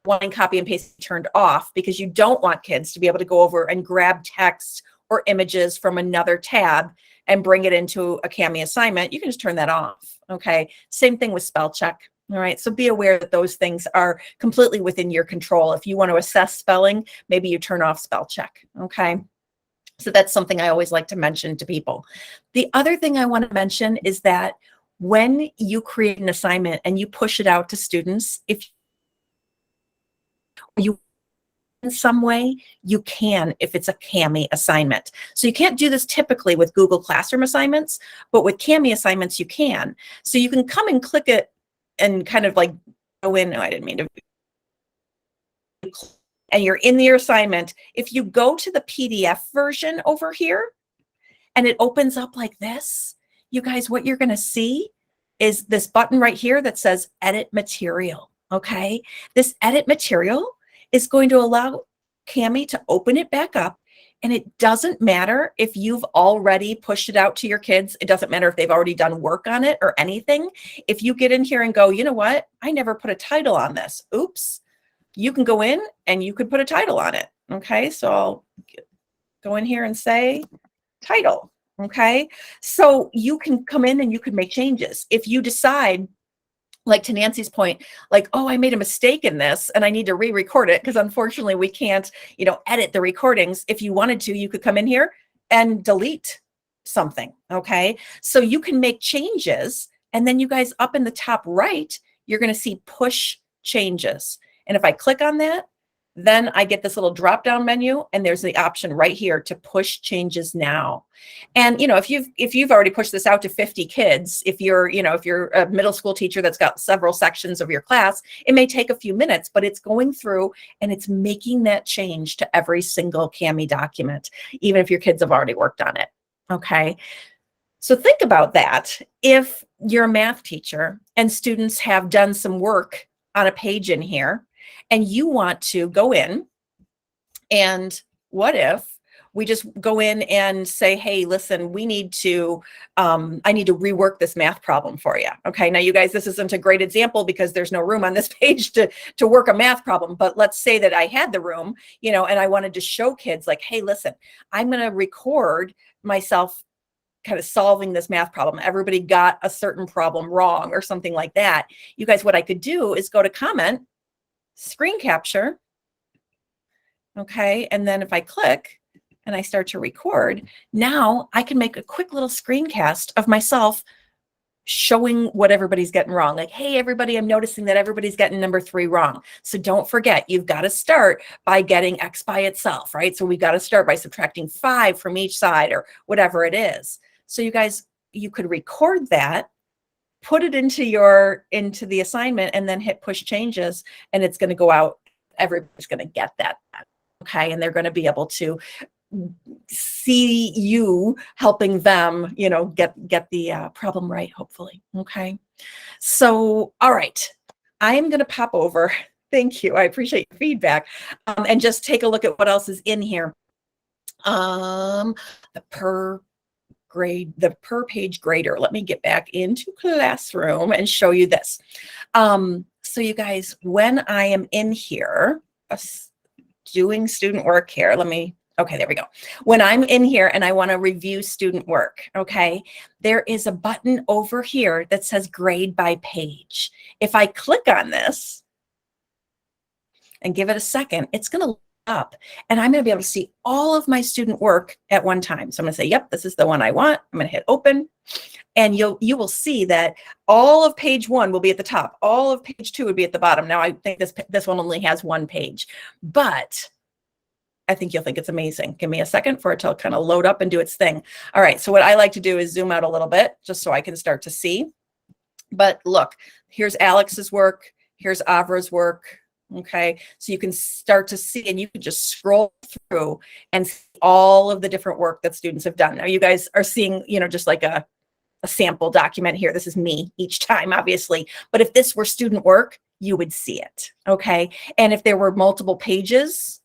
want copy and paste turned off because you don't want kids to be able to go over and grab text or images from another tab and bring it into a Kami assignment, you can just turn that off. Okay. Same thing with spell check. All right. So be aware that those things are completely within your control. If you want to assess spelling, maybe you turn off spell check. Okay. So that's something I always like to mention to people. The other thing I want to mention is that when you create an assignment and you push it out to students, if you in some way, you can if it's a Kami assignment. So you can't do this typically with Google Classroom assignments, but with Kami assignments, you can. So you can come and click it and kind of go in. Oh, I didn't mean to. And you're in your assignment. If you go to the PDF version over here and it opens up like this, you guys, what you're going to see is this button right here that says edit material. Okay. This edit material is going to allow Kami to open it back up. And it doesn't matter if you've already pushed it out to your kids. It doesn't matter if they've already done work on it or anything. If you get in here and go, you know what? I never put a title on this. Oops. You can go in and you could put a title on it. Okay. So I'll go in here and say title. Okay. So you can come in and you can make changes. If you decide, to Nancy's point, oh, I made a mistake in this and I need to re-record it because unfortunately we can't, edit the recordings. If you wanted to, you could come in here and delete something. Okay. So you can make changes. And then you guys up in the top right, you're going to see push changes. And if I click on that, Then I get this little drop down menu, and there's the option right here to push changes now. And if you've already pushed this out to 50 kids, if you're a middle school teacher that's got several sections of your class, it may take a few minutes, but it's going through and it's making that change to every single Kami document, even if your kids have already worked on it. Okay. So think about that. If you're a math teacher and students have done some work on a page in here, and you want to go in, and what if we just go in and say, hey, listen, I need to rework this math problem for you. Okay, now you guys, this isn't a great example because there's no room on this page to work a math problem, but let's say that I had the room, and I wanted to show kids like, hey, listen, I'm going to record myself kind of solving this math problem. Everybody got a certain problem wrong or something like that. You guys, what I could do is go to comment, screen capture. Okay. And then if I click and I start to record, now I can make a quick little screencast of myself showing what everybody's getting wrong. Like, hey, everybody, I'm noticing that everybody's getting number 3 wrong. So don't forget, you've got to start by getting X by itself, right? So we've got to start by subtracting 5 from each side or whatever it is. So you guys, you could record that, put it into the assignment, and then hit push changes, and it's going to go out. Everybody's going to get that. Okay. And they're going to be able to see you helping them, get the problem right, hopefully. Okay. So, all right. I am going to pop over. Thank you. I appreciate your feedback. And just take a look at what else is in here. The per page grader. Let me get back into Classroom and show you this. So you guys, when I am in here doing student work here, okay, there we go. When I'm in here and I want to review student work, okay, there is a button over here that says grade by page. If I click on this and give it a second, it's going to up, and I'm going to be able to see all of my student work at one time. So I'm going to say, yep, this is the one I want. I'm going to hit open, and you will see that all of page 1 will be at the top. All of page 2 would be at the bottom. Now I think this one only has 1 page, but I think you'll think it's amazing. Give me a second for it to kind of load up and do its thing. All right. So what I like to do is zoom out a little bit just so I can start to see. But look, here's Alex's work. Here's Avra's work. Okay, so you can start to see, and you can just scroll through and see all of the different work that students have done. Now you guys are seeing, just like a sample document here. This is me each time, obviously. But if this were student work, you would see it. Okay, and if there were multiple pages,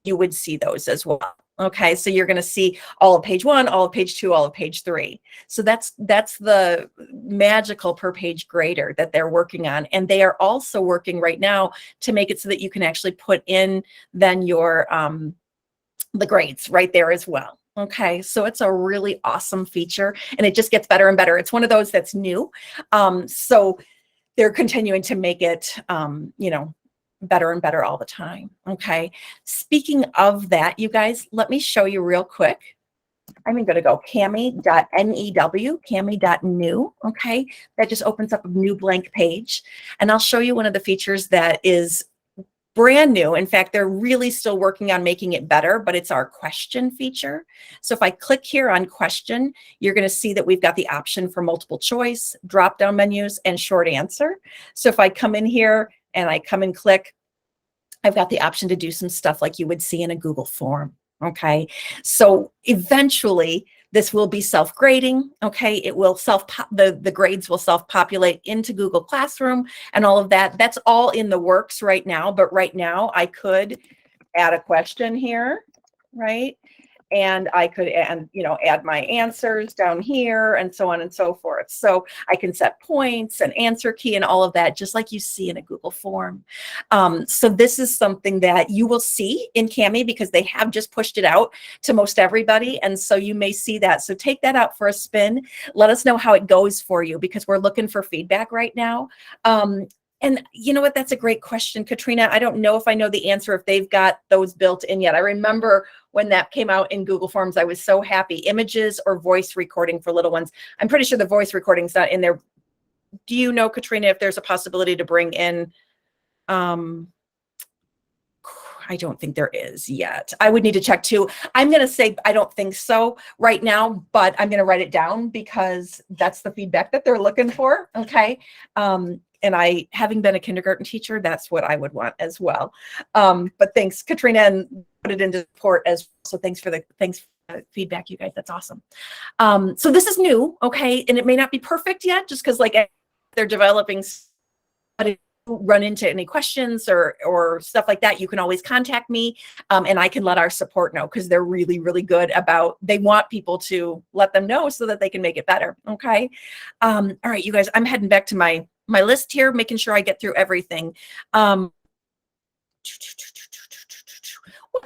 you would see those as well. Okay, so you're going to see all of page 1, all of page 2, all of page 3. So that's the magical per page grader that they're working on. And they are also working right now to make it so that you can actually put in then your the grades right there as well. Okay, so it's a really awesome feature, and it just gets better and better. It's one of those that's new. So they're continuing to make it, better and better all the time. Okay. Speaking of that, you guys, let me show you real quick. I'm going to go Kami.new, Kami.new. Okay. That just opens up a new blank page. And I'll show you one of the features that is brand new. In fact, they're really still working on making it better, but it's our question feature. So if I click here on question, you're going to see that we've got the option for multiple choice, drop-down menus, and short answer. So if I come in here and I come and click, I've got the option to do some stuff like you would see in a Google form. Okay. So eventually this will be self-grading. Okay. It will the grades will self-populate into Google Classroom and all of that. That's all in the works right now. But right now I could add a question here, right? And I could add my answers down here and so on and so forth. So I can set points and answer key and all of that, just like you see in a Google form. So this is something that you will see in Kami because they have just pushed it out to most everybody. And so you may see that. So take that out for a spin. Let us know how it goes for you because we're looking for feedback right now. And you know what? That's a great question, Katrina. I don't know if I know the answer if they've got those built in yet. I remember when that came out in Google Forms, I was so happy. Images or voice recording for little ones. I'm pretty sure the voice recording's not in there. Do you know, Katrina, if there's a possibility to bring in I don't think there is yet. I would need to check too. I'm going to say I don't think so right now, but I'm going to write it down because that's the feedback that they're looking for. Okay. And I, having been a kindergarten teacher, that's what I would want as well. But thanks, Katrina, and put it into support as well. So thanks for the feedback, you guys. That's awesome. So this is new, okay, and it may not be perfect yet, just because like they're developing. But if you run into any questions or stuff like that, you can always contact me, and I can let our support know, because they're really, really good about, they want people to let them know so that they can make it better. Okay. All right, you guys, I'm heading back to my list here, making sure I get through everything. One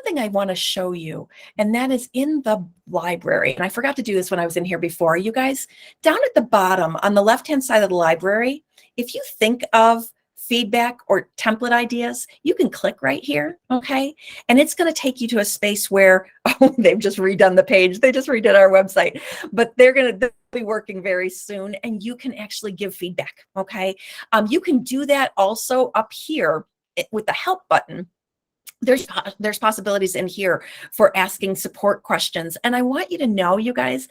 thing I want to show you, and that is in the library. And I forgot to do this when I was in here before. You guys, down at the bottom on the left-hand side of the library, if you think of feedback or template ideas, you can click right here, okay? And it's going to take you to a space where, oh, they've just redone the page. They just redid our website, but they'll be working very soon, and you can actually give feedback, okay? You can do that also up here with the help button. There's possibilities in here for asking support questions. And I want you to know, you guys,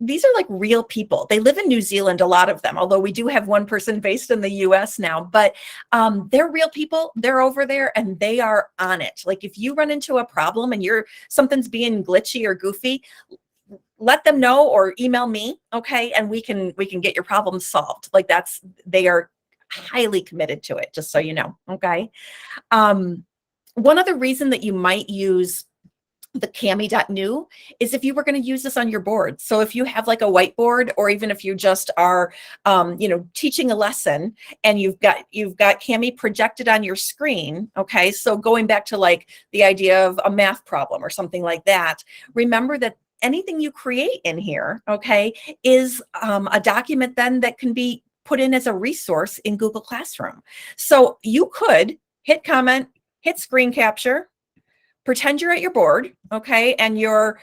these are like real people. They live in New Zealand, a lot of them, although we do have one person based in the US now, but they're real people. They're over there and they are on it. Like if you run into a problem and something's being glitchy or goofy, let them know or email me, okay? And we can get your problem solved. Like they are highly committed to it, just so you know, okay? One other reason that you might use the Kami.new is if you were going to use this on your board. So if you have like a whiteboard, or even if you just are, teaching a lesson and you've got Kami projected on your screen. Okay. So going back to like the idea of a math problem or something like that, remember that anything you create in here, okay, is a document then that can be put in as a resource in Google Classroom. So you could hit comment, hit screen capture, pretend you're at your board, okay, and you're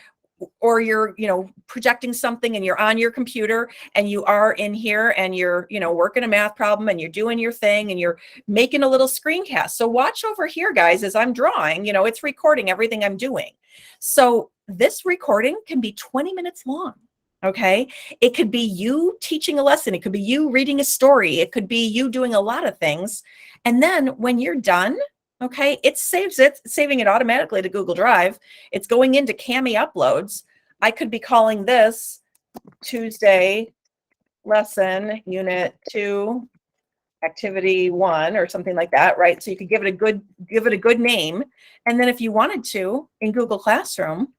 projecting something and you're on your computer and you are in here and you're, working a math problem and you're doing your thing and you're making a little screencast. So watch over here, guys, as I'm drawing, it's recording everything I'm doing. So this recording can be 20 minutes long. Okay. It could be you teaching a lesson. It could be you reading a story. It could be you doing a lot of things. And then when you're done, okay, it's saving it automatically to Google Drive. It's going into Kami uploads. I could be calling this Tuesday lesson unit 2 activity 1 or something like that, right? So you could give it a good name. And then if you wanted to in Google Classroom,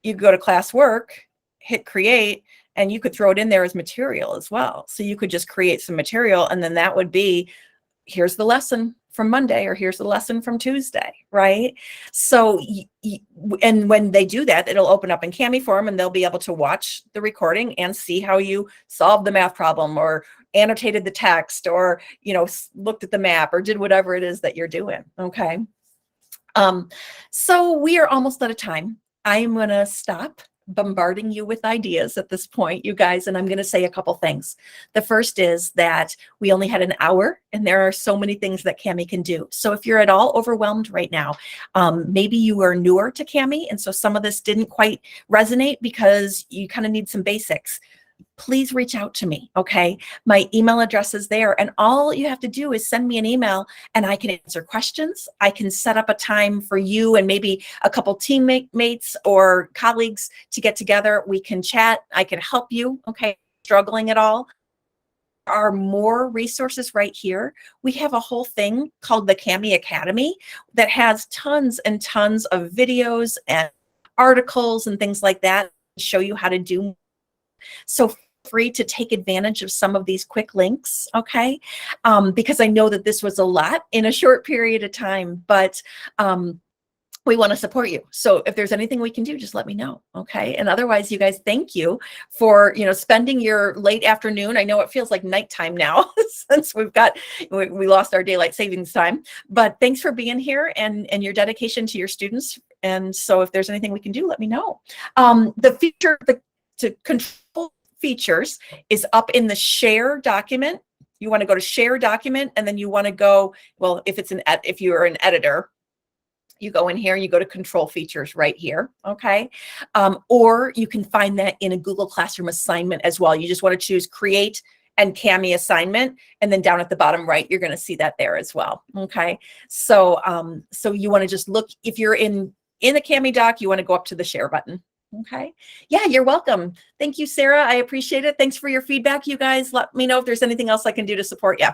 you go to classwork, hit create, and you could throw it in there as material as well. So you could just create some material, and then that would be, here's the lesson from Monday, or here's the lesson from Tuesday, right? So, and when they do that, it'll open up in Kami form and they'll be able to watch the recording and see how you solved the math problem or annotated the text or, looked at the map or did whatever it is that you're doing, okay? So we are almost out of time. I'm gonna stop bombarding you with ideas at this point, you guys, and I'm going to say a couple things. The first is that we only had an hour and there are so many things that Kami can do. So if you're at all overwhelmed right now, maybe you are newer to Kami and so some of this didn't quite resonate because you kind of need some basics. Please reach out to me, okay? My email address is there, and all you have to do is send me an email and I can answer questions. I can set up a time for you and maybe a couple teammates or colleagues to get together. We can chat. I can help you, okay? Struggling at all. There are more resources right here. We have a whole thing called the Kami Academy that has tons and tons of videos and articles and things like that to show you how to do. So free to take advantage of some of these quick links, okay? Because I know that this was a lot in a short period of time, but we want to support you. So if there's anything we can do, just let me know, okay? And otherwise, you guys, thank you for, spending your late afternoon. I know it feels like nighttime now since we lost our daylight savings time, but thanks for being here and your dedication to your students. And so if there's anything we can do, let me know. The feature, to control features is up in the share document. You want to go to share document and then you want to go, well, if you're an editor, You go in here and you go to control features right here, okay? Or you can find that in a Google Classroom assignment as well. You just want to choose create and Kami assignment, and then down at the bottom right, you're going to see that there as well, okay? So so you want to just look, if you're in the Kami doc, you want to go up to the share button, okay? Yeah, you're welcome. Thank you, Sarah. I appreciate it. Thanks for your feedback, you guys. Let me know if there's anything else I can do to support you.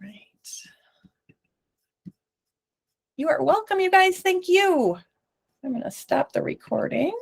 Right. You are welcome, you guys. Thank you. I'm going to stop the recording.